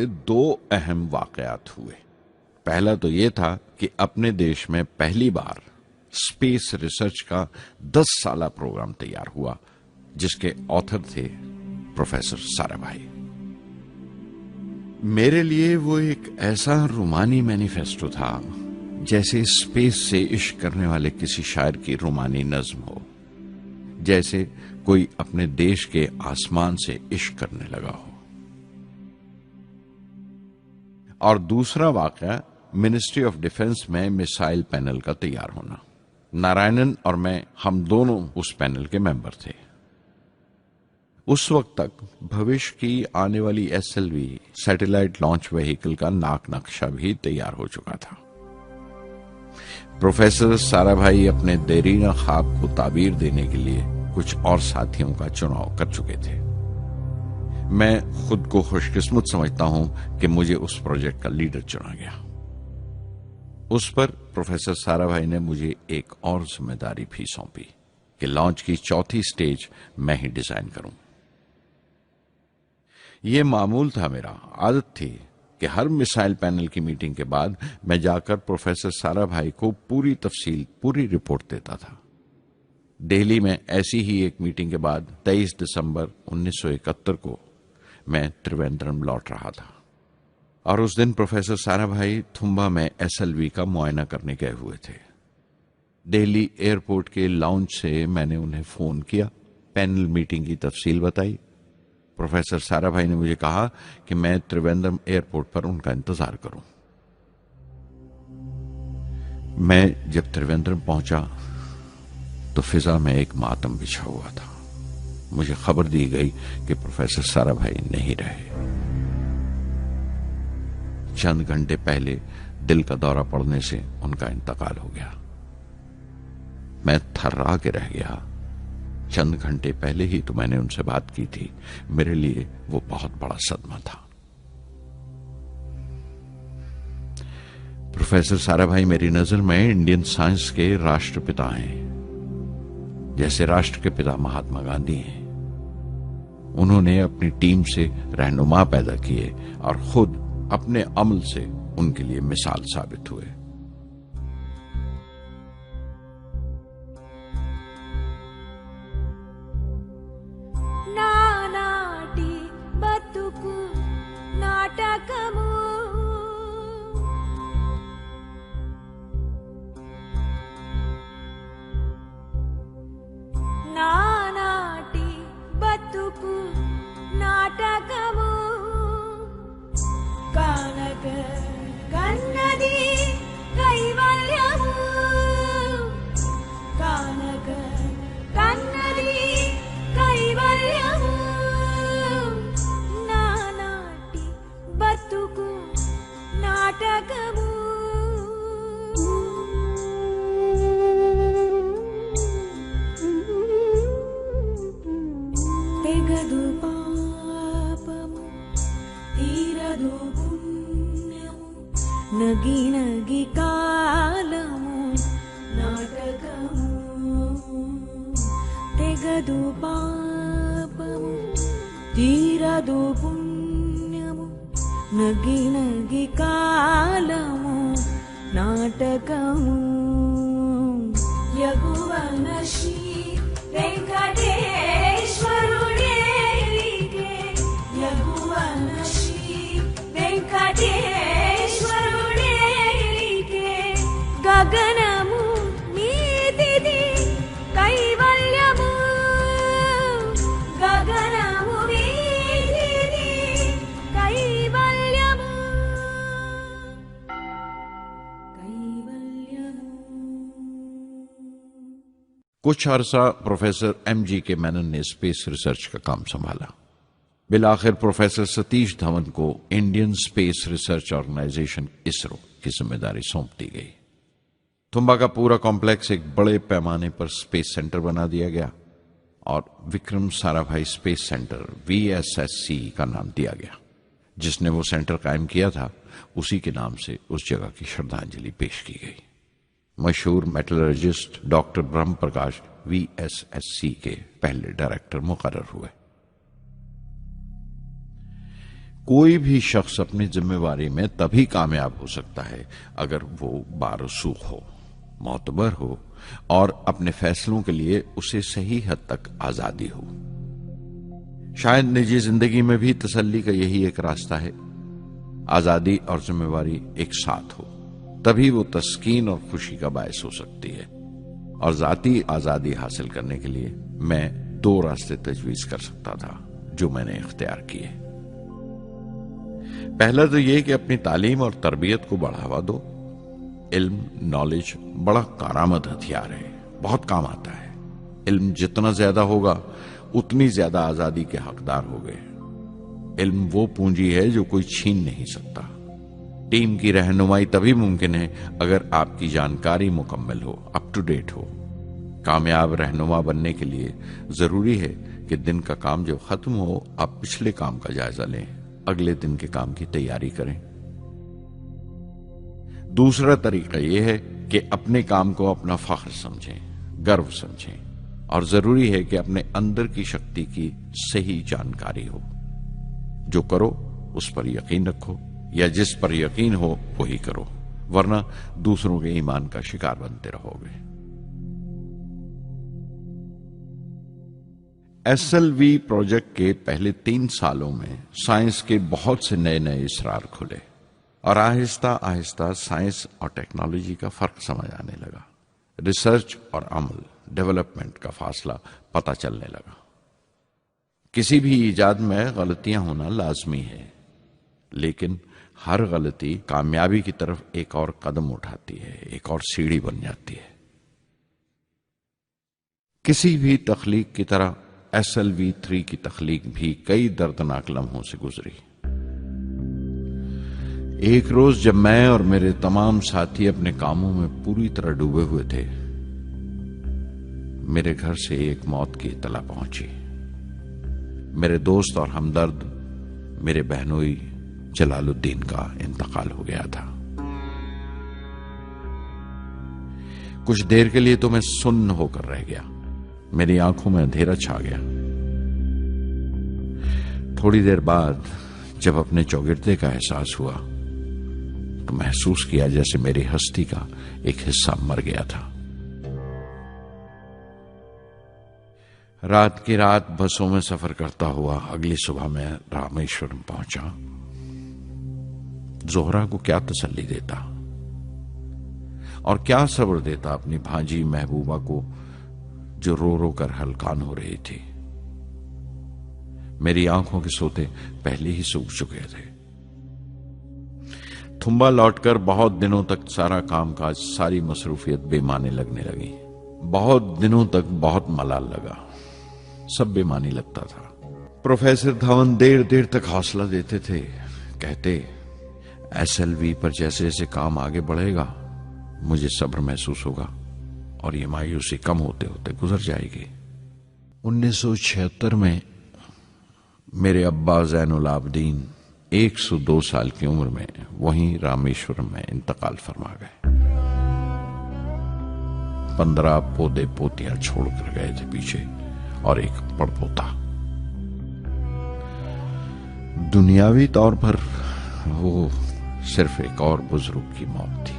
दो अहम वाकयात हुए। पहला तो ये था कि अपने देश में पहली बार स्पेस रिसर्च का 10 साला प्रोग्राम तैयार हुआ, जिसके ऑथर थे प्रोफेसर साराभाई। मेरे लिए वो एक ऐसा रूमानी मैनिफेस्टो था जैसे स्पेस से इश्क करने वाले किसी शायर की रूमानी नज्म हो, जैसे कोई अपने देश के आसमान से इश्क करने लगा हो। और दूसरा वाकया मिनिस्ट्री ऑफ डिफेंस में मिसाइल पैनल का तैयार होना। नारायणन और मैं, हम दोनों उस पैनल के मेंबर थे। उस वक्त तक भविष्य की आने वाली SLV सैटेलाइट लॉन्च व्हीकल का नाक नक्शा भी तैयार हो चुका था। प्रोफेसर साराभाई अपने देरीना ख्वाब को ताबीर देने के लिए कुछ और साथियों का चुनाव कर चुके थे। मैं खुद को खुशकिस्मत समझता हूं कि मुझे उस प्रोजेक्ट का लीडर चुना गया। उस पर प्रोफेसर साराभाई ने मुझे एक और जिम्मेदारी भी सौंपी कि लॉन्च की चौथी स्टेज मैं ही डिजाइन करूं। यह मामूल था, मेरा आदत थी कि हर मिसाइल पैनल की मीटिंग के बाद मैं जाकर प्रोफेसर साराभाई को पूरी तफसील, पूरी रिपोर्ट देता था। दिल्ली में ऐसी ही एक मीटिंग के बाद 23 दिसंबर 1971 को मैं त्रिवेंद्रम लौट रहा था और उस दिन प्रोफेसर साराभाई थुम्बा में SLV का मुआयना करने गए हुए थे। दिल्ली एयरपोर्ट के लाउंज से मैंने उन्हें फोन किया, पैनल मीटिंग की तफसील बताई। प्रोफेसर साराभाई ने मुझे कहा कि मैं त्रिवेंद्रम एयरपोर्ट पर उनका इंतजार करूं। मैं जब त्रिवेंद्रम पहुंचा तो फिजा में एक मातम बिछा हुआ था। मुझे खबर दी गई कि प्रोफेसर साराभाई नहीं रहे। चंद घंटे पहले दिल का दौरा पड़ने से उनका इंतकाल हो गया। मैं थर्रा के रह गया। चंद घंटे पहले ही तो मैंने उनसे बात की थी। मेरे लिए वो बहुत बड़ा सदमा था। प्रोफेसर साराभाई मेरी नजर में इंडियन साइंस के राष्ट्रपिता हैं, जैसे राष्ट्र के पिता महात्मा गांधी हैं। उन्होंने अपनी टीम से रहनुमा पैदा किए और खुद अपने अमल से उनके लिए मिसाल साबित हुए। नानाटी बतुकु नाटकमु नानाटी बतुकु नाटकमु कानक कन्नदी कैवल्यमु कानक कन्नदी कैवल्यमु नानाटी बतुकु नाटकमु తెగదు పాపము తీరదు పుణ్యము నగి నగి కాలము నాటకము తెగదు పాపము తీరదు పుణ్యము నగి నగి కాలము నాటకము యగువన శ్రీ వెంకటేశ్వరుడేలికే యగువన శ్రీ వెంకటేశ్వరుడేలికే గగనము మీదిది కైవల్యము గగనము మీదిది కైవల్యము కైవల్యము। कुछ अरसा प्रोफेसर MG के मेनन ने स्पेस रिसर्च का काम संभाला। बिलाखिर प्रोफेसर सतीश धवन को Indian Space Research Organisation ISRO की जिम्मेदारी सौंप दी गई। तुम्बा का पूरा कॉम्प्लेक्स एक बड़े पैमाने पर स्पेस सेंटर बना दिया गया और Vikram Sarabhai space centre VSSC का नाम दिया गया। जिसने वो सेंटर कायम किया था उसी के नाम से उस जगह की श्रद्धांजलि पेश की गई। मशहूर मेटलर्जिस्ट डॉक्टर ब्रह्म प्रकाश VSSC के पहले डायरेक्टर मुकर्रर हुए। कोई भी शख्स अपनी जिम्मेवारी में तभी कामयाब हो सकता है अगर वो बारसूख हो, मोतबर हो और अपने फैसलों के लिए उसे सही हद तक आजादी हो। शायद निजी जिंदगी में भी तसल्ली का यही एक रास्ता है, आजादी और जिम्मेवारी एक साथ हो, तभी वो तस्कीन और खुशी का बायस हो सकती है। और जाती आजादी हासिल करने के लिए मैं 2 रास्ते तजवीज कर सकता था जो मैंने इख्तियार किए। पहला तो यह कि अपनी तालीम और तरबियत को बढ़ावा दो। इल्म, नॉलेज बड़ा कारामद हथियार है, बहुत काम आता है। इल्म जितना ज्यादा होगा उतनी ज्यादा आजादी के हकदार हो गए। इल्म वो पूंजी है जो कोई छीन नहीं सकता। टीम की रहनुमाई तभी मुमकिन है अगर आपकी जानकारी मुकम्मल हो, अप टू डेट हो। कामयाब रहनुमा बनने के लिए जरूरी है कि दिन का काम जो खत्म हो, आप पिछले काम का जायजा लें, अगले दिन के काम की तैयारी करें। दूसरा तरीका यह है कि अपने काम को अपना फख्र समझें, गर्व समझें, और जरूरी है कि अपने अंदर की शक्ति की सही जानकारी हो। जो करो उस पर यकीन रखो, या जिस पर यकीन हो वही करो, वरना दूसरों के ईमान का शिकार बनते रहोगे। एसएलवी प्रोजेक्ट के पहले 3 सालों में साइंस के बहुत से नए नए इसरार खुले और आहिस्ता आहिस्ता साइंस और टेक्नोलॉजी का फर्क समझ आने लगा। रिसर्च और अमल, डेवलपमेंट का फासला पता चलने लगा। किसी भी इजाद में गलतियां होना लाजमी है, लेकिन हर गलती कामयाबी की तरफ एक और कदम उठाती है, एक और सीढ़ी बन जाती है। किसी भी तख्लीक की तरह SLV3 की तख्लीक भी कई दर्दनाक लम्हों से गुजरी। एक रोज जब मैं और मेरे तमाम साथी अपने कामों में पूरी तरह डूबे हुए थे, मेरे घर से एक मौत की इत्तला पहुंची। मेरे दोस्त और हमदर्द मेरे बहनोई जलालुद्दीन का इंतकाल हो गया था। कुछ देर के लिए तो मैं सुन्न होकर रह गया, मेरी आंखों में अंधेरा छा गया। थोड़ी देर बाद जब अपने चौगिरदे का एहसास हुआ तो महसूस किया जैसे मेरी हस्ती का एक हिस्सा मर गया था। रात की रात बसों में सफर करता हुआ अगली सुबह मैं रामेश्वरम पहुंचा। जोहरा को क्या तसल्ली देता और क्या सब्र देता अपनी भांजी महबूबा को, जो रो रो कर हलकान हो रही थी। मेरी आंखों के सोते पहले ही सूख चुके थे। थुम्बा लौटकर बहुत दिनों तक सारा कामकाज, सारी मसरूफियत बेमानी लगने लगी। बहुत दिनों तक बहुत मलाल लगा, सब बेमानी लगता था। प्रोफेसर धवन देर देर तक हौसला देते थे, कहते SLV पर जैसे जैसे काम आगे बढ़ेगा मुझे सब्र महसूस होगा और ये मायूसी कम होते होते गुजर जाएगी। 1976 में मेरे अब्बा ज़ैनुल आबदीन 102 साल की उम्र में वहीं रामेश्वरम में इंतकाल फरमा गए। 15 पोते पोतियां छोड़कर गए थे पीछे और एक पड़पोता। दुनियावी तौर पर वो सिर्फ एक और बुजुर्ग की मौत थी।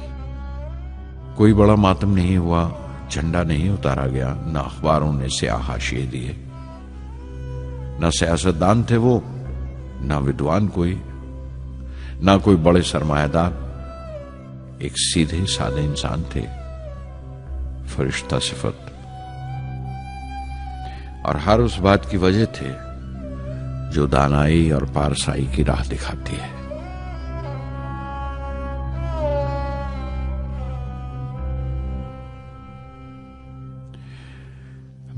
कोई बड़ा मातम नहीं हुआ, झंडा नहीं उतारा गया, न अखबारों ने स्याह हाशिए दिए, न सियासतदान थे वो, न विद्वान कोई, न कोई बड़े सरमायादार। एक सीधे सादे इंसान थे, फरिश्ता सिफत, और हर उस बात की वजह थे जो दानाई और पारसाई की राह दिखाती है।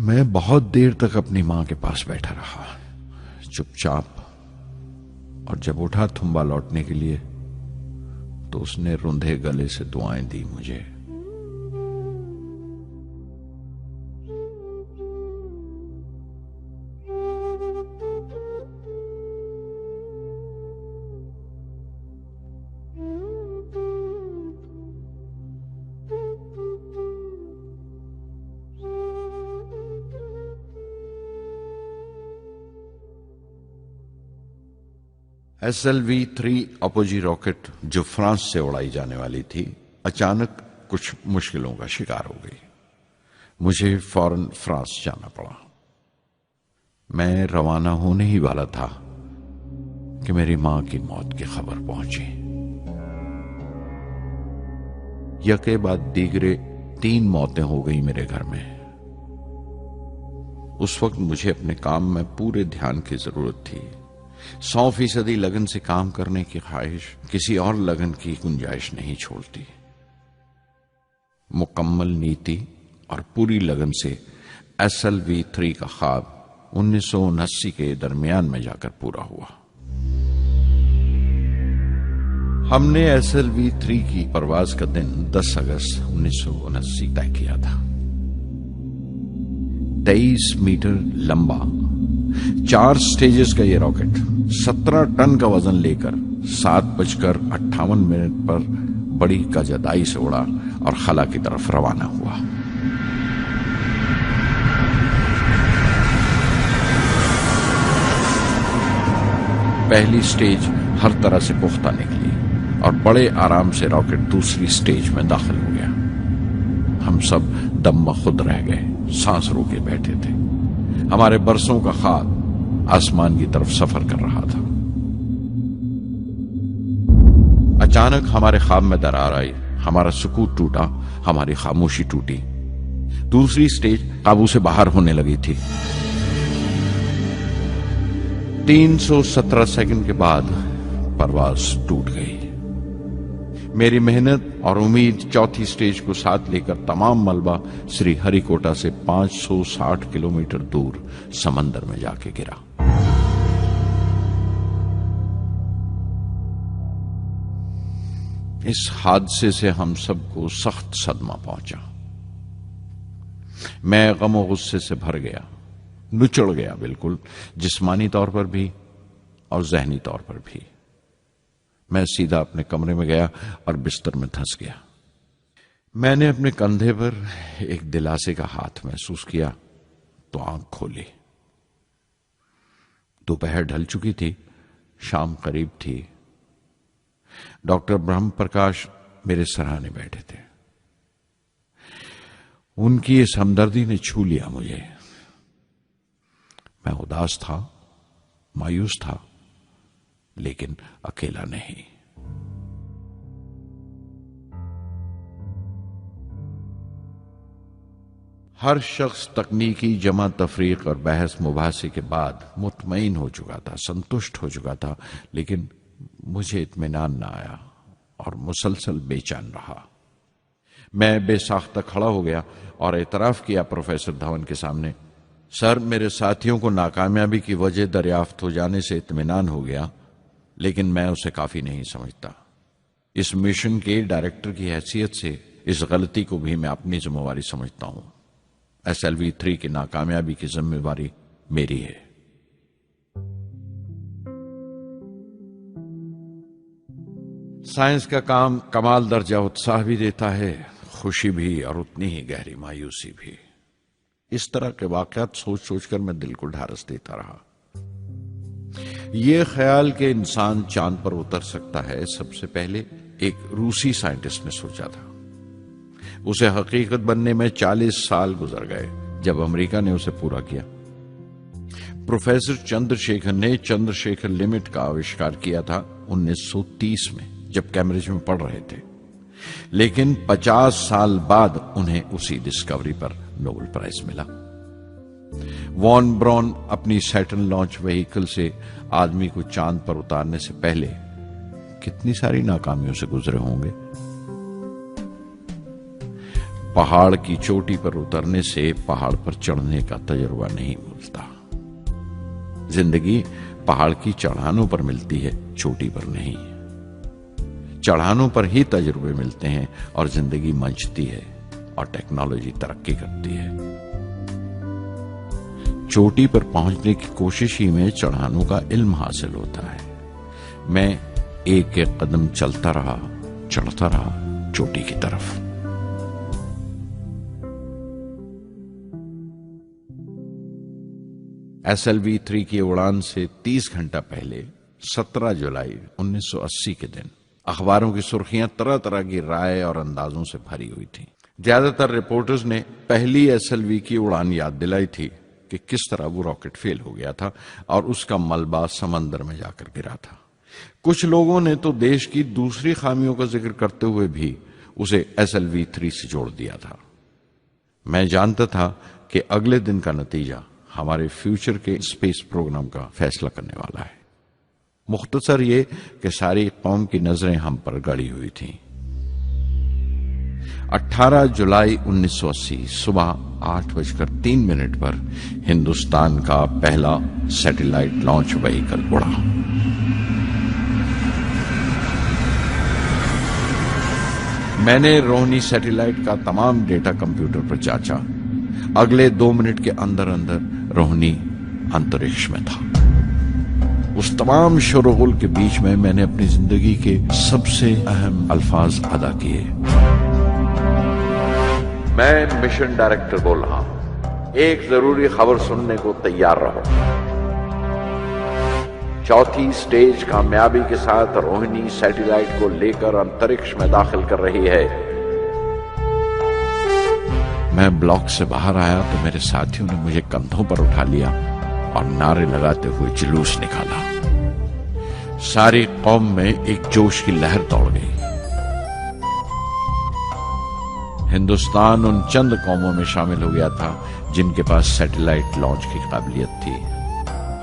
मैं बहुत देर तक अपनी मां के पास बैठा रहा, चुपचाप, और जब उठा थुम्बा लौटने के लिए तो उसने रुंधे गले से दुआएं दी मुझे। SLV-3 अपोजी रॉकेट जो फ्रांस से उड़ाई जाने वाली थी, अचानक कुछ मुश्किलों का शिकार हो गई। मुझे फौरन फ्रांस जाना पड़ा। मैं रवाना होने ही वाला था कि मेरी मां की मौत की खबर पहुंची। यके बाद दीगरे 3 मौतें हो गई मेरे घर में। उस वक्त मुझे अपने काम में पूरे ध्यान की जरूरत थी। 100% लगन से काम करने की ख्वाहिश किसी और लगन की गुंजाइश नहीं छोड़ती। मुकम्मल नीति और पूरी लगन से SLV-3 का ख्वाब 1979 के दरमियान में जाकर पूरा हुआ। हमने SLV-3 की परवाज का दिन 10 अगस्त 1979 तय किया था। 23 मीटर लंबा 4 स्टेजेस का यह रॉकेट 17 टन का वजन लेकर 7:58 पर बड़ी कजदाई से उड़ा और खला की तरफ रवाना हुआ। पहली स्टेज हर तरह से पुख्ता निकली और बड़े आराम से रॉकेट दूसरी स्टेज में दाखिल हो गया। हम सब दम खुद रह गए, सांस रोके बैठे थे। हमारे बरसों का ख्वाब आसमान की तरफ सफर कर रहा था। अचानक हमारे ख्वाब में दरार आई, हमारा सुकून टूटा, हमारी खामोशी टूटी। दूसरी स्टेज काबू से बाहर होने लगी थी। 317 सेकंड के बाद परवाज टूट गई। मेरी मेहनत और उम्मीद चौथी स्टेज को साथ लेकर तमाम मलबा श्री हरिकोटा से 560 किलोमीटर दूर समंदर में जाके गिरा। इस हादसे से हम सबको सख्त सदमा पहुंचा। मैं गम और गुस्से से भर गया, नुचड़ गया, बिल्कुल जिस्मानी तौर पर भी और जहनी तौर पर भी। मैं सीधा अपने कमरे में गया और बिस्तर में धंस गया। मैंने अपने कंधे पर एक दिलासे का हाथ महसूस किया तो आंख खोली। दोपहर ढल चुकी थी, शाम करीब थी। डॉक्टर ब्रह्म प्रकाश मेरे सराहने बैठे थे। उनकी इस हमदर्दी ने छू लिया मुझे। मैं उदास था, मायूस था, लेकिन अकेला नहीं। हर शख्स तकनीकी जमा तफरीक और बहस मुबासे के बाद मुतमईन हो चुका था, संतुष्ट हो चुका था, लेकिन मुझे इत्मीनान न आया और मुसलसल बेचैन रहा। मैं बेसाख्ता खड़ा हो गया और एतराफ किया प्रोफेसर धवन के सामने, सर, मेरे साथियों को नाकामयाबी की वजह दरियाफ्त हो जाने से इत्मीनान हो गया, लेकिन मैं उसे काफी नहीं समझता। इस मिशन के डायरेक्टर की हैसियत से इस गलती को भी मैं अपनी जिम्मेवारी समझता हूं। SLV-3 की नाकामयाबी की जिम्मेवारी मेरी है। साइंस का काम कमाल दर्जा उत्साह भी देता है, खुशी भी और उतनी ही गहरी मायूसी भी। इस तरह के वाकयात सोच सोचकर मैं दिल को ढारस देता रहा। यह ख्याल कि इंसान चांद पर उतर सकता है, सबसे पहले एक रूसी साइंटिस्ट ने सोचा था। उसे हकीकत बनने में 40 साल गुजर गए जब अमेरिका ने उसे पूरा किया। प्रोफेसर चंद्रशेखर ने चंद्रशेखर लिमिट का आविष्कार किया था 1930 में, जब कैम्ब्रिज में पढ़ रहे थे, लेकिन 50 साल बाद उन्हें उसी डिस्कवरी पर नोबेल प्राइज मिला। वॉन ब्रॉन अपनी सैटर्न लॉन्च व्हीकल से आदमी को चांद पर उतारने से पहले कितनी सारी नाकामियों से गुजरे होंगे। पहाड़ की चोटी पर उतरने से पहाड़ पर चढ़ने का तजुर्बा नहीं मिलता। जिंदगी पहाड़ की चढ़ानों पर मिलती है, चोटी पर नहीं। चढ़ानों पर ही तजुर्बे मिलते हैं और जिंदगी मंचती है और टेक्नोलॉजी तरक्की करती है। चोटी पर पहुंचने की कोशिश ही में चढ़ानों का इल्म हासिल होता है। मैं एक एक कदम चलता रहा, चढ़ता रहा चोटी की तरफ। SLV-3 की उड़ान से 30 घंटा पहले 17 जुलाई 1980 के दिन अखबारों की सुर्खियां तरह तरह की राय और अंदाजों से भरी हुई थी। ज्यादातर रिपोर्टर्स ने पहली SLV की उड़ान याद दिलाई थी कि किस तरह वो रॉकेट फेल हो गया था और उसका मलबा समंदर में जाकर गिरा था। कुछ लोगों ने तो देश की दूसरी खामियों का जिक्र करते हुए भी उसे SLV-3 से जोड़ दिया था। मैं जानता था कि अगले दिन का नतीजा हमारे फ्यूचर के स्पेस प्रोग्राम का फैसला करने वाला है। मुख्तसर ये कि सारी कौम की नजरें हम पर गड़ी हुई थीं। 18 जुलाई 1980 सुबह 8:03 पर हिंदुस्तान का पहला सैटेलाइट लॉन्च व्हीकल उड़ा। मैंने रोहिणी सैटेलाइट का तमाम डेटा कंप्यूटर पर जांचा। अगले 2 मिनट के अंदर अंदर रोहिणी अंतरिक्ष में था। उस तमाम शोरगुल के बीच में मैंने अपनी जिंदगी के सबसे अहम अल्फाज अदा किए। मैं मिशन डायरेक्टर बोल रहा हूं, एक जरूरी खबर सुनने को तैयार रहो। चौथी स्टेज कामयाबी के साथ रोहिणी सैटेलाइट को लेकर अंतरिक्ष में दाखिल कर रही है। मैं ब्लॉक से बाहर आया तो मेरे साथियों ने मुझे कंधों पर उठा लिया और नारे लगाते हुए जुलूस निकाला। सारी कौम में एक जोश की लहर दौड़ गई। हिंदुस्तान उन चंद कौमों में शामिल हो गया था जिनके पास सैटेलाइट लॉन्च की काबिलियत थी।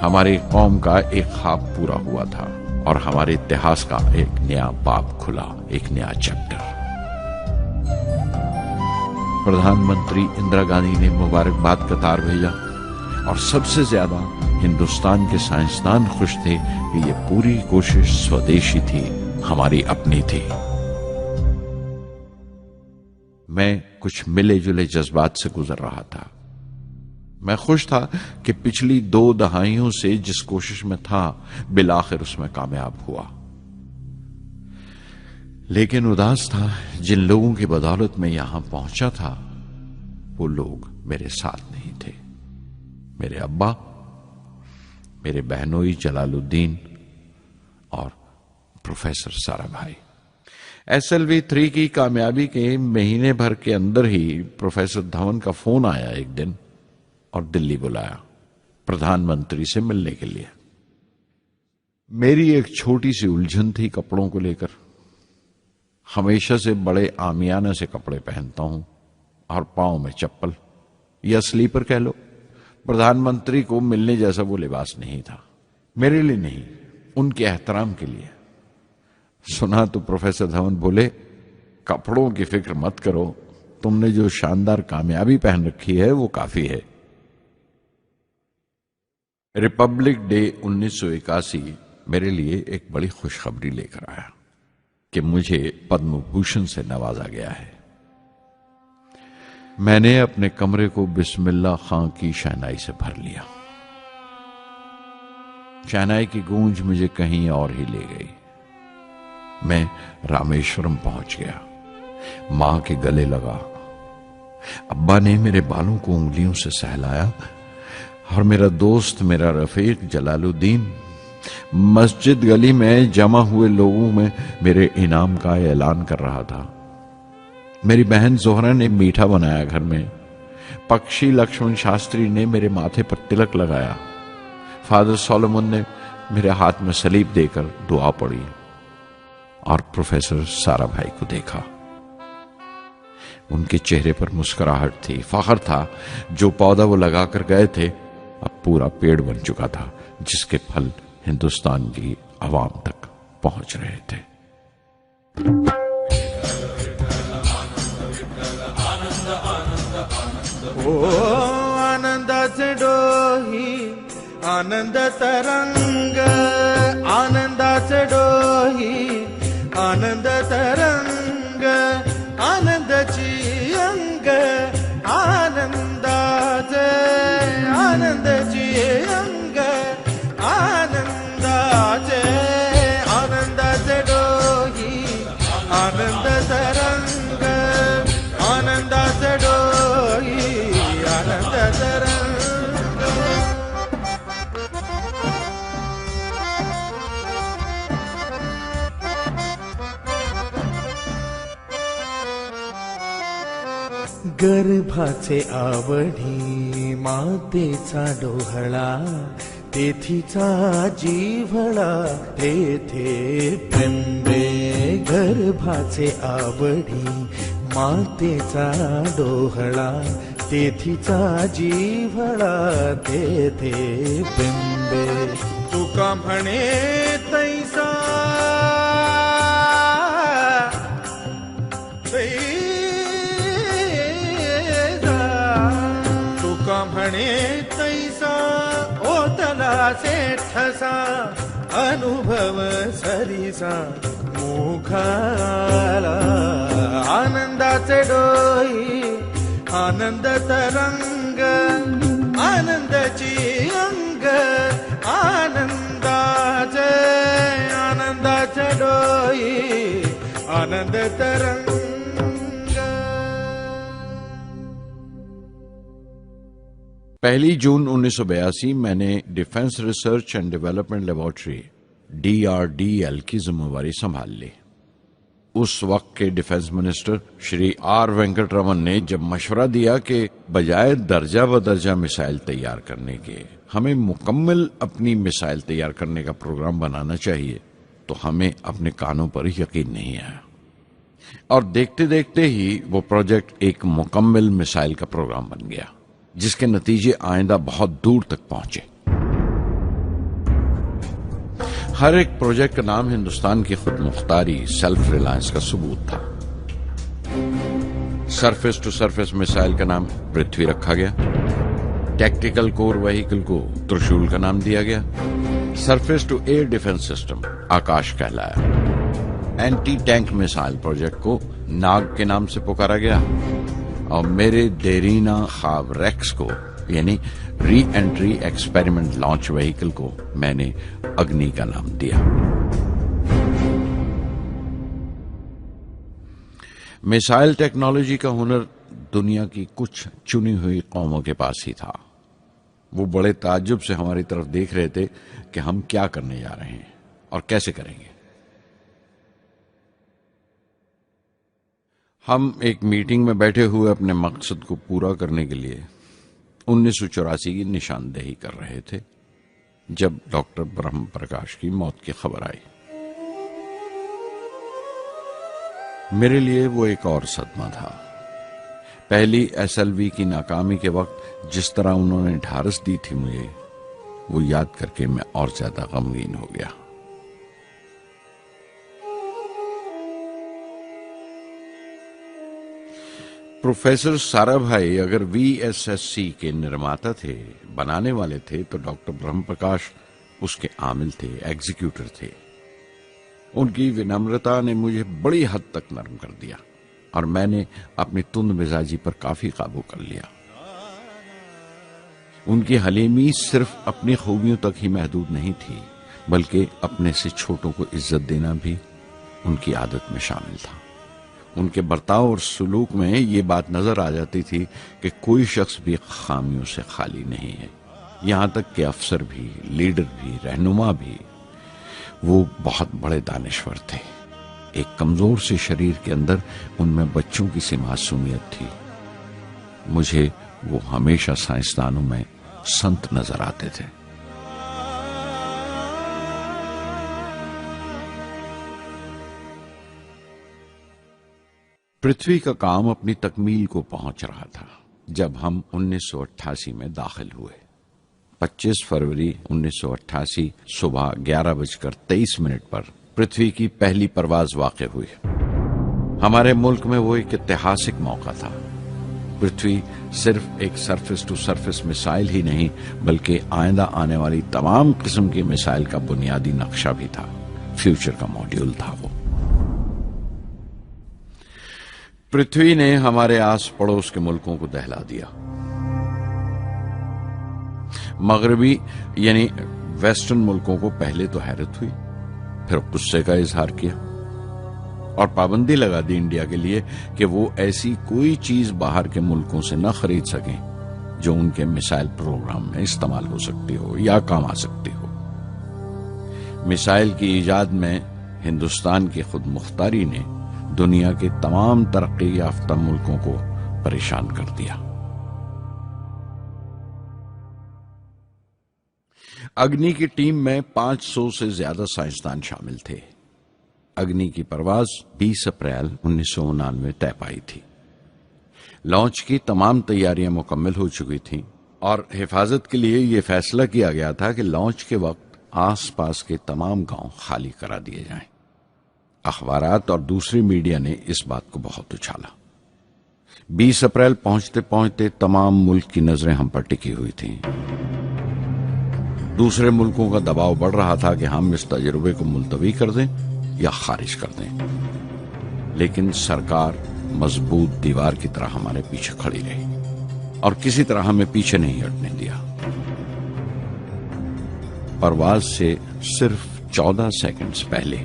हमारी कौम का एक ख्वाब पूरा हुआ था और हमारे इतिहास का एक नया बाब खुला, एक नया चैप्टर। प्रधानमंत्री इंदिरा गांधी ने मुबारकबाद का तार भेजा और सबसे ज्यादा हिंदुस्तान के साइंसदान खुश थे कि ये पूरी कोशिश स्वदेशी थी, हमारी अपनी थी। मैं कुछ मिले जुले जज्बात से गुजर रहा था। मैं खुश था कि पिछली 2 दहाइयों से जिस कोशिश में था बिलाखिर उसमें कामयाब हुआ। लेकिन उदास था जिन लोगों की बदौलत में यहां पहुंचा था वो लोग मेरे साथ नहीं थे। मेरे अब्बा, मेरे बहनोई जलालुद्दीन और प्रोफेसर साराभाई। SLV-3 की कामयाबी के महीने भर के अंदर ही प्रोफेसर धवन का फोन आया एक दिन और दिल्ली बुलाया प्रधानमंत्री से मिलने के लिए। मेरी एक छोटी सी उलझन थी कपड़ों को लेकर। हमेशा से बड़े आमियाना से कपड़े पहनता हूं और पांव में चप्पल या स्लीपर कह लो। प्रधानमंत्री को मिलने जैसा वो लिबास नहीं था, मेरे लिए नहीं, उनके एहतराम के लिए। सुना तो प्रोफेसर धवन बोले, कपड़ों की फिक्र मत करो, तुमने जो शानदार कामयाबी पहन रखी है वो काफी है। रिपब्लिक डे 1981 मेरे लिए एक बड़ी खुशखबरी लेकर आया कि मुझे पद्म भूषण से नवाजा गया है। मैंने अपने कमरे को बिस्मिल्लाह खां की शहनाई से भर लिया। शहनाई की गूंज मुझे कहीं और ही ले गई। मैं रामेश्वरम पहुंच गया, मां के गले लगा। अब्बा ने मेरे बालों को उंगलियों से सहलाया और मेरा दोस्त, मेरा रफीक जलालुद्दीन मस्जिद गली में जमा हुए लोगों में मेरे इनाम का ऐलान कर रहा था। मेरी बहन जोहरा ने मीठा बनाया घर में। पक्षी लक्ष्मण शास्त्री ने मेरे माथे पर तिलक लगाया। फादर सोलोमन ने मेरे हाथ में सलीब देकर दुआ पढ़ी और प्रोफेसर साराभाई को देखा। उनके चेहरे पर मुस्कुराहट थी, फख्र था। जो पौधा वो लगाकर गए थे अब पूरा पेड़ बन चुका था, जिसके फल हिंदुस्तान की आवाम तक पहुंच रहे थे। ओ आनंदाचे डोही आनंद तरंग, आनंदाचे डोही आनंद तरंग, आनंदाची अंग, आनंदाचे आनंदाची अंग, आनंदाचे आनंदाचे डोही आनंद तरंग, आनंदाचे डोही आनंद तरंग। गर्भाचे आवडी मातेचा डोहळा तेथीचा जिव्हाळा तेथे बिंबे गर्भाचे आवडी मातेचा डोहळा तेथीचा जिव्हाळा तेथे बिंबे तुका म्हणे तैसा तुका म्हणे तैसा ओतला ठसा अनुभव सरीसा मुखाला आनंदाचे डोई आनंद तरंग आनंदाची अंग आनंदाचे डोई आनंद तरंग. पहली जून 1982 मैंने defence research and development laboratory DRDL की जिम्मेवारी संभाल ली. उस वक्त के defence minister Shri R Venkataraman ने जब मशवरा दिया कि बजाय दर्जा बदर्जा मिसाइल तैयार करने के हमें मुकम्मल अपनी मिसाइल तैयार करने का प्रोग्राम बनाना चाहिए, तो हमें अपने कानों पर यकीन नहीं आया और देखते देखते ही वो प्रोजेक्ट एक मुकम्मल मिसाइल का प्रोग्राम बन गया, जिसके नतीजे आइंदा बहुत दूर तक पहुंचे. हर एक प्रोजेक्ट का नाम हिंदुस्तान की खुद मुख्तारी सेल्फ रिलायंस का सबूत था. सरफेस टू सरफेस मिसाइल का नाम पृथ्वी रखा गया. टैक्टिकल कोर व्हीकल को त्रिशूल का नाम दिया गया. Surface to air defence system Akash कहलाया. एंटी टैंक मिसाइल प्रोजेक्ट को नाग के नाम से पुकारा गया और मेरे देरीना ख्वाब रेक्स को यानी re entry experiment launch vehicle को मैंने अग्नि का नाम दिया. मिसाइल टेक्नोलॉजी का हुनर दुनिया की कुछ चुनी हुई कौमों के पास ही था. वो बड़े ताज्जुब से हमारी तरफ देख रहे थे कि हम क्या करने जा रहे हैं और कैसे करेंगे. हम एक मीटिंग में बैठे हुए अपने मकसद को पूरा करने के लिए 1984 की निशानदेही कर रहे थे जब डॉक्टर ब्रह्म प्रकाश की मौत की खबर आई. मेरे लिए वो एक और सदमा था. पहली SLV की नाकामी के वक्त जिस तरह उन्होंने ढारस दी थी मुझे, वो याद करके मैं और ज्यादा गमगीन हो गया. प्रोफेसर साराभाई अगर VSSC के निर्माता थे, बनाने वाले थे, तो डॉक्टर ब्रह्म प्रकाश उसके आमिल थे, एग्जीक्यूटर थे. उनकी विनम्रता ने मुझे बड़ी हद तक नरम कर दिया और मैंने अपनी तुंद मिजाजी पर काफी काबू कर लिया. उनकी हलीमी सिर्फ अपनी खूबियों तक ही महदूद नहीं थी, बल्कि अपने से छोटों को इज्जत देना भी उनकी आदत में शामिल था. उनके बर्ताव और सुलूक में ये बात नजर आ जाती थी कि कोई शख्स भी खामियों से खाली नहीं है. यहां तक कि अफसर भी, लीडर भी, रहनुमा भी. वो बहुत बड़े दानिश्वर थे. एक कमजोर से शरीर के अंदर उनमें बच्चों की सी मासूमियत थी. मुझे वो हमेशा साइंसदानों में संत नजर आते थे. पृथ्वी का काम अपनी तकमील को पहुंच रहा था जब हम 1988 में दाखिल हुए. 25 फरवरी 1988 सुबह 11:23 पर पृथ्वी की पहली परवाज वाक़ हुई. हमारे मुल्क में वो एक ऐतिहासिक मौका था. पृथ्वी सिर्फ एक सरफेस टू सरफेस मिसाइल ही नहीं, बल्कि आइंदा आने वाली तमाम किस्म की मिसाइल का बुनियादी नक्शा भी था. फ्यूचर का मॉड्यूल था वो. पृथ्वी ने हमारे आस पड़ोस के मुल्कों को दहला दिया. मगरबी यानी वेस्टर्न मुल्कों को पहले तो हैरत हुई, फिर गुस्से का इजहार किया और पाबंदी लगा दी इंडिया के लिए कि वो ऐसी कोई चीज बाहर के मुल्कों से न खरीद सकें जो उनके मिसाइल प्रोग्राम में इस्तेमाल हो सकती हो या काम आ सकती हो. मिसाइल की ईजाद में हिंदुस्तान की खुद मुख्तारी ने दुनिया के तमाम तरक्की याफ्ता मुल्कों को परेशान कर दिया। अग्नि की टीम में 500 से ज्यादा साइंसदान शामिल थे। अग्नि की परवाज 20 अप्रैल 1999 तय पाई थी। लॉन्च की तमाम तैयारियां मुकम्मल हो चुकी थीं और हिफाजत के लिए यह फैसला किया गया था कि लॉन्च के वक्त आसपास के तमाम गांव खाली करा दिए जाएं। अखबारात और दूसरी मीडिया ने इस बात को बहुत उछाला। 20 अप्रैल पहुंचते पहुंचते तमाम मुल्क की नजरें हम पर टिकी हुई थीं। दूसरे मुल्कों का दबाव बढ़ रहा था कि हम इस तजुर्बे को मुलतवी कर दें या खारिज कर दें, लेकिन सरकार मजबूत दीवार की तरह हमारे पीछे खड़ी रही और किसी तरह हमें पीछे नहीं हटने दिया। परवाज से सिर्फ 14 सेकंड्स पहले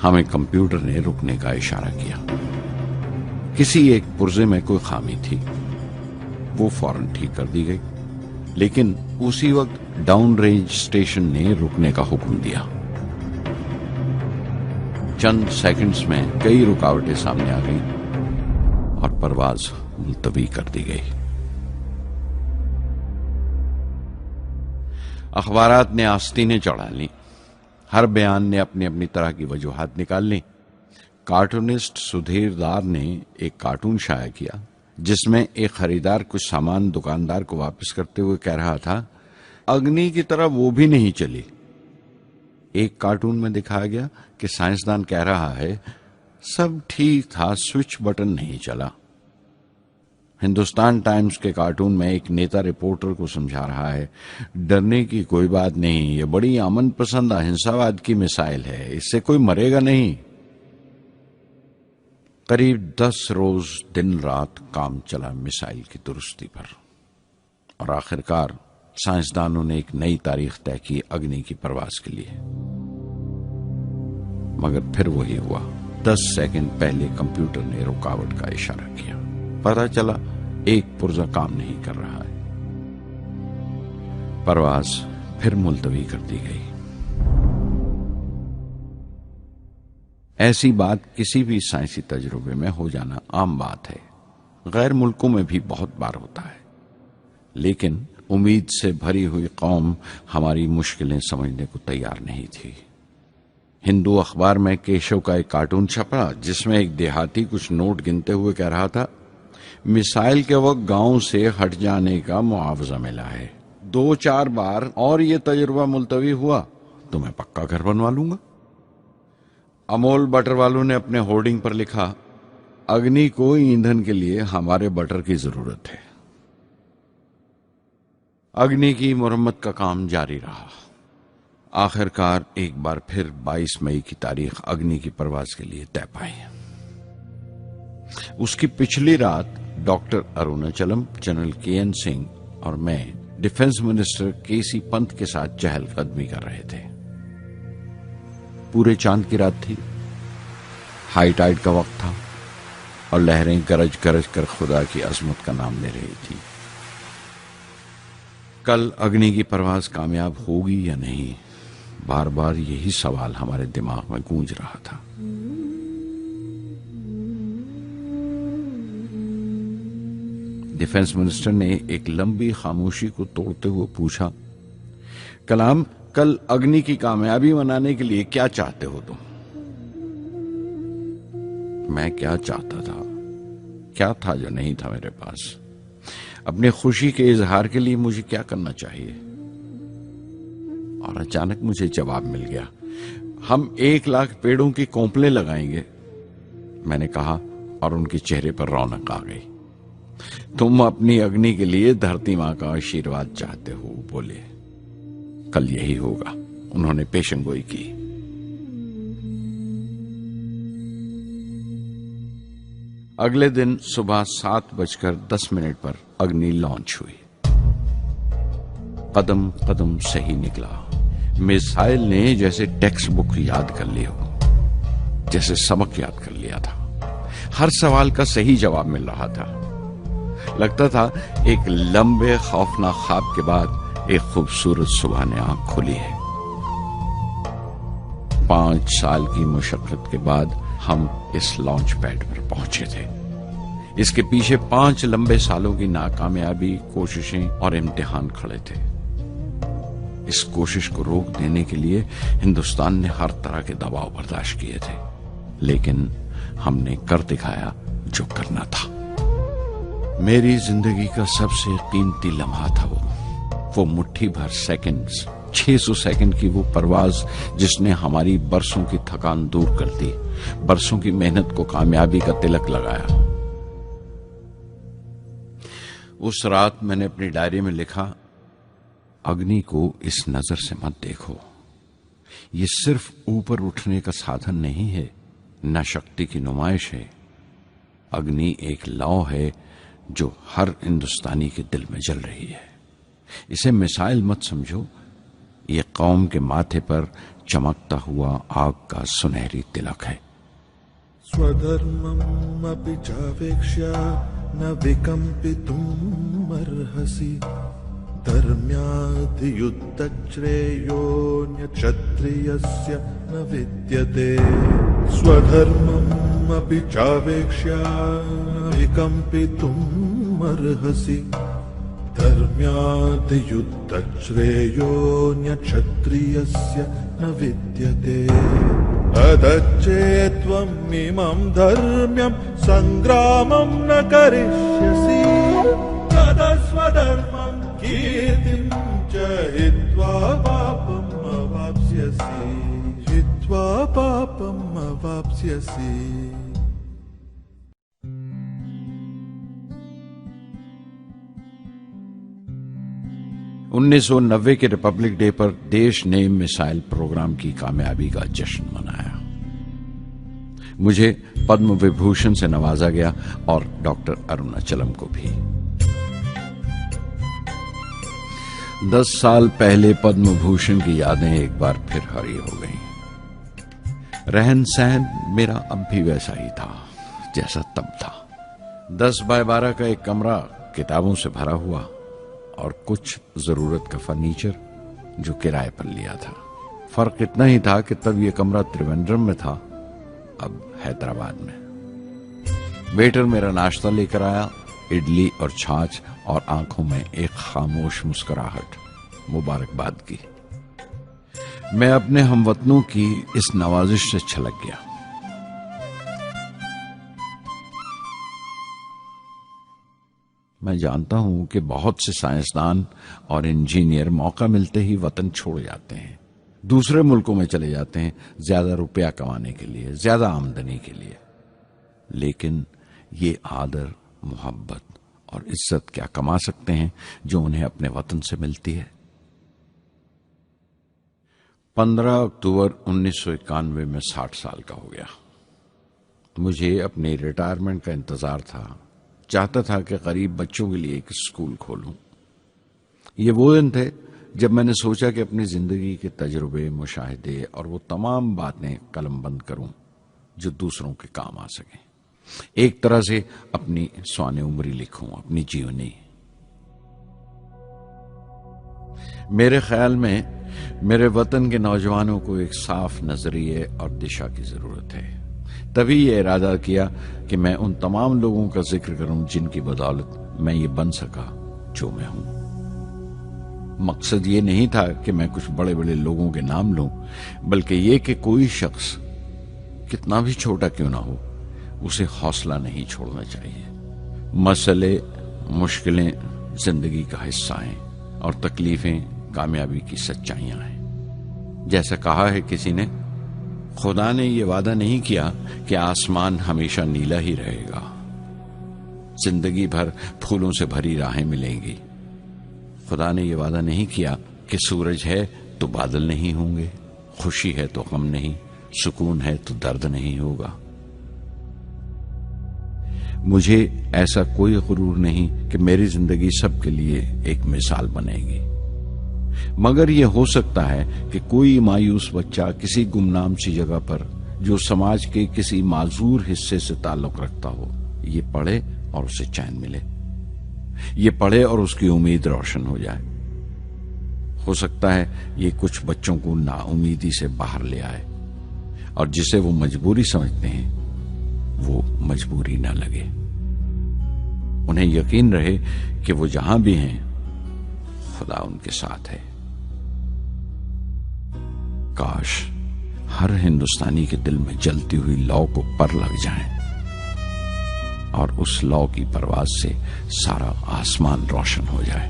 हमें कंप्यूटर ने रुकने का इशारा किया। किसी एक पुर्जे में कोई खामी थी, वो फौरन ठीक कर दी गई, लेकिन उसी वक्त डाउन रेंज स्टेशन ने रुकने का हुक्म दिया। चंद सेकंड्स में कई रुकावटें सामने आ गई और परवाज मुलतवी कर दी गई। अखबारात ने आस्तीनें चढ़ा ली, हर बयान ने अपनी अपनी तरह की वजूहात निकाल ली। कार्टूनिस्ट सुधीर दार ने एक कार्टून शाया किया जिसमें एक खरीदार कुछ सामान दुकानदार को वापस करते हुए कह रहा था, अग्नि की तरह वो भी नहीं चली। एक कार्टून में दिखाया गया कि साइंसदान कह रहा है, सब ठीक था, स्विच बटन नहीं चला। हिंदुस्तान टाइम्स के कार्टून में एक नेता रिपोर्टर को समझा रहा है, डरने की कोई बात नहीं, ये बड़ी अमन पसंद अहिंसावाद की मिसाइल है, इससे कोई मरेगा नहीं। करीब 10 रोज दिन रात काम चला मिसाइल की दुरुस्ती पर और आखिरकार साइंसदानों ने एक नई तारीख तय की अग्नि की परवाज के लिए। मगर फिर वही हुआ। 10 सेकंड पहले कंप्यूटर ने रुकावट का इशारा किया। पता चला एक पुर्जा काम नहीं कर रहा है। परवाज फिर मुलतवी कर दी गई। ऐसी बात किसी भी साइंसी तजुर्बे में हो जाना आम बात है, गैर मुल्कों में भी बहुत बार होता है, लेकिन उम्मीद से भरी हुई कौम हमारी मुश्किलें समझने को तैयार नहीं थी। हिंदू अखबार में केशव का एक कार्टून छपा जिसमें एक देहाती कुछ नोट गिनते हुए कह रहा था, मिसाइल के वक्त गांव से हट जाने का मुआवजा मिला है, 2-4 बार और ये तजुर्बा मुलतवी हुआ तो मैं पक्का घर बनवा लूंगा। अमोल बटर वालों ने अपने होर्डिंग पर लिखा, अग्नि को ईंधन के लिए हमारे बटर की जरूरत है। अग्नि की मुरम्मत का काम जारी रहा। आखिरकार एक बार फिर 22 मई की तारीख अग्नि की परवाज के लिए तय पाई। उसकी पिछली रात doctor Arunachalam, general KN Singh और मैं डिफेंस मिनिस्टर KC पंत के साथ चहलकदमी कर रहे थे। पूरे चांद की रात थी, हाई टाइड का वक्त था और लहरें गरज गरज कर खुदा की अजमत का नाम ले रही थी। कल अग्नि की परवाज कामयाब होगी या नहीं, बार बार यही सवाल हमारे दिमाग में गूंज रहा था। डिफेंस मिनिस्टर ने एक लंबी खामोशी को तोड़ते हुए पूछा, कलाम, कल अग्नि की कामयाबी मनाने के लिए क्या चाहते हो तुम? मैं क्या चाहता था? क्या था जो नहीं था मेरे पास? अपनी खुशी के इजहार के लिए मुझे क्या करना चाहिए? और अचानक मुझे जवाब मिल गया, हम 1 लाख पेड़ों की कोंपलें लगाएंगे। मैंने कहा और उनके चेहरे पर रौनक आ गई। तुम अपनी अग्नि के लिए धरती मां का आशीर्वाद चाहते हो, बोले। कल यही होगा, उन्होंने पेशेंगोई की। अगले दिन सुबह 7:10 पर अग्नि लॉन्च हुई। कदम कदम सही निकला। मिसाइल ने जैसे टेक्स्ट बुक याद कर ली हो, जैसे सबक याद कर लिया था। हर सवाल का सही जवाब मिल रहा था। लगता था एक लंबे खौफनाक ख्वाब के बाद एक खूबसूरत सुबह ने आंख खोली है। 5 साल की मुशक्कत के बाद हम इस लॉन्च पैड पर पहुंचे थे। इसके पीछे 5 लंबे सालों की नाकामयाबी, कोशिशें और इम्तिहान खड़े थे। इस कोशिश को रोक देने के लिए हिंदुस्तान ने हर तरह के दबाव बर्दाश्त किए थे, लेकिन हमने कर दिखाया जो करना था। मेरी जिंदगी का सबसे कीमती लम्हा था वो मुट्ठी भर सेकंड्स, 600 सेकंड की वो परवाज जिसने हमारी बरसों की थकान दूर कर दी, बरसों की मेहनत को कामयाबी का तिलक लगाया। उस रात मैंने अपनी डायरी में लिखा, अग्नि को इस नजर से मत देखो, ये सिर्फ ऊपर उठने का साधन नहीं है, न शक्ति की नुमाइश है। अग्नि एक लौ है जो हर हिंदुस्तानी के दिल में जल रही है। इसे मिसाइल मत समझो, ये कौम के माथे पर चमकता हुआ आग का सुनहरी तिलक है। स्वधर्मम् अपि चावेक्ष्य न विकम्पितुम् अर्हसि, धर्म्याद् युद्धश्रेयोऽन्यक्षत्रियस्य न विद्यते। स्वधर्मम् अपि चावेक्ष्य न विकम्पितुम् अर्हसि, धर्म्याद् युद्धश्रेयोऽन्यक्षत्रियस्य न विद्यते। अदच्चेत्त्वम् इमं धर्म्यं सङ्ग्रामं न करिष्यसि, तदा स्वधर्मं कीर्तिं च हित्वा पापम् अवाप्स्यसि, हित्वा पापम् अवाप्स्यसि। 1990 के रिपब्लिक डे पर देश ने मिसाइल प्रोग्राम की कामयाबी का जश्न मनाया। मुझे पद्म विभूषण से नवाजा गया और डॉक्टर अरुणाचलम को भी। 10 साल पहले पद्म भूषण की यादें एक बार फिर हरी हो गईं। रहन सहन मेरा अब भी वैसा ही था जैसा तब था। 10 बाय 12 का एक कमरा किताबों से भरा हुआ और कुछ जरूरत का फर्नीचर जो किराए पर लिया था। फर्क इतना ही था कि तब यह कमरा त्रिवेंद्रम में था, अब हैदराबाद में। वेटर मेरा नाश्ता लेकर आया, इडली और छाछ, और आंखों में एक खामोश मुस्कुराहट मुबारकबाद की। मैं अपने हमवतनों की इस नवाजिश से छलक गया। मैं जानता हूं कि बहुत से साइंसदान और इंजीनियर मौका मिलते ही वतन छोड़ जाते हैं, दूसरे मुल्कों में चले जाते हैं ज्यादा रुपया कमाने के लिए, ज्यादा आमदनी के लिए। लेकिन ये आदर, मोहब्बत और इज्जत क्या कमा सकते हैं जो उन्हें अपने वतन से मिलती है। 15 अक्टूबर 1991 में 60 साल का हो गया। मुझे अपने रिटायरमेंट का इंतजार था। चाहता था कि गरीब बच्चों के लिए एक स्कूल खोलूं। ये वो दिन थे जब मैंने सोचा कि अपनी जिंदगी के तजुर्बे, मुशाहिदे और वो तमाम बातें कलमबंद करूं जो दूसरों के काम आ सकें। एक तरह से अपनी स्वाने उम्री लिखूं, अपनी जीवनी। मेरे ख्याल में मेरे वतन के नौजवानों को एक साफ नजरिए और दिशा की जरूरत है। तभी ये इरादा किया कि मैं उन तमाम लोगों का जिक्र करूं जिनकी बदौलत मैं ये बन सका जो मैं हूं। मकसद ये नहीं था कि मैं कुछ बड़े बड़े लोगों के नाम लूं, बल्कि ये कि कोई शख्स कितना भी छोटा क्यों ना हो, उसे हौसला नहीं छोड़ना चाहिए। मसले, मुश्किलें जिंदगी का हिस्सा हैं और तकलीफें कामयाबी की सच्चाइयां हैं। जैसा कहा है किसी ने, खुदा ने यह वादा नहीं किया कि आसमान हमेशा नीला ही रहेगा, जिंदगी भर फूलों से भरी राहें मिलेंगी। खुदा ने यह वादा नहीं किया कि सूरज है तो बादल नहीं होंगे, खुशी है तो गम नहीं, सुकून है तो दर्द नहीं होगा। मुझे ऐसा कोई गुरूर नहीं कि मेरी जिंदगी सबके लिए एक मिसाल बनेगी, मगर यह हो सकता है कि कोई मायूस बच्चा किसी गुमनाम सी जगह पर जो समाज के किसी माजूर हिस्से से ताल्लुक रखता हो, ये पढ़े और उसे चैन मिले, ये पढ़े और उसकी उम्मीद रोशन हो जाए। हो सकता है ये कुछ बच्चों को नाउमीदी से बाहर ले आए और जिसे वो मजबूरी समझते हैं वो मजबूरी ना लगे। उन्हें यकीन रहे कि वो जहां भी हैं खुदा उनके साथ है। काश हर हिंदुस्तानी के दिल में जलती हुई लौ को पर लग जाए और उस लौ की परवाज से सारा आसमान रोशन हो जाए।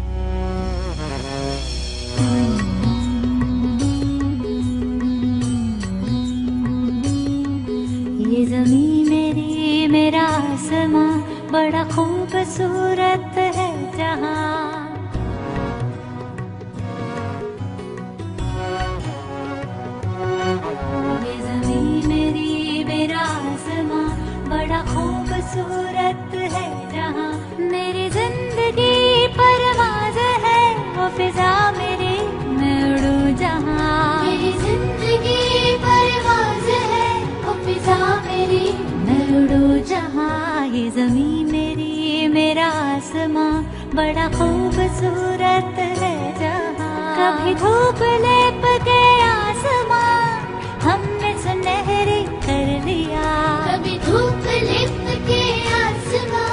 ये ज़मीं मेरी मेरा आसमां बड़ा खूबसूरत है जहां। ये ज़मीं मेरी मेरा आसमां बड़ा खूबसूरत है जहां। मेरी जिंदगी परवाज़ है वो फिजा मेरी मैं उड़ूं जहां। मेरी जिंदगी परवाज़ है वो फिजा मेरी मैं उड़ूं जहां। ये ज़मीं मेरी मेरा आसमां बड़ा खूबसूरत है जहां। कभी धूप लेप के आसमां हमने सुनहरी कर लिया। कभी धूप लिप के आसमां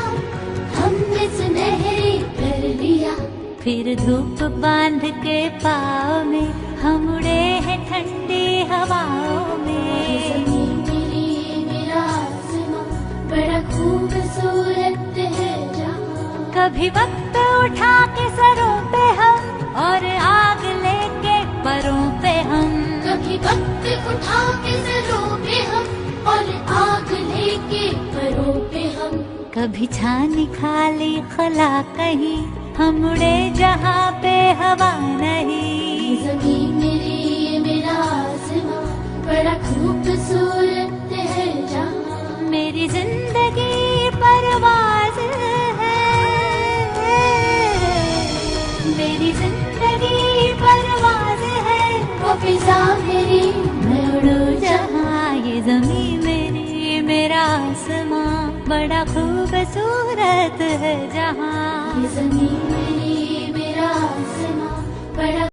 हमने सुनहरी कर लिया। फिर धूप बांध के पाँव में हम उड़े हैं ठंडी हवाओं में। ज़मीं मेरी मेरा आसमां बड़ा खूबसूरत है जहां। कभी वक्त उठा के सरों पे हम और आग लेके परों पे हम। कभी वक्त उठा के सरों पे हम और आग लेके परों पे हम। कभी छानी खाली खला कहीं हम उड़े जहाँ पे हवा नहीं। ज़मीं मेरी मेरा आसमां बड़ा खूबसूरत है जहां। मेरी जिंदगी परवाज़ है। मेरी जिंदगी परवाज़ है वो फिजा मेरी मैं उड़ूं जहां। ये ज़मीं मेरी मेरा आसमां बड़ा खूबसूरत है जहां। ये ज़मीं मेरी मेरा आसमां बड़ा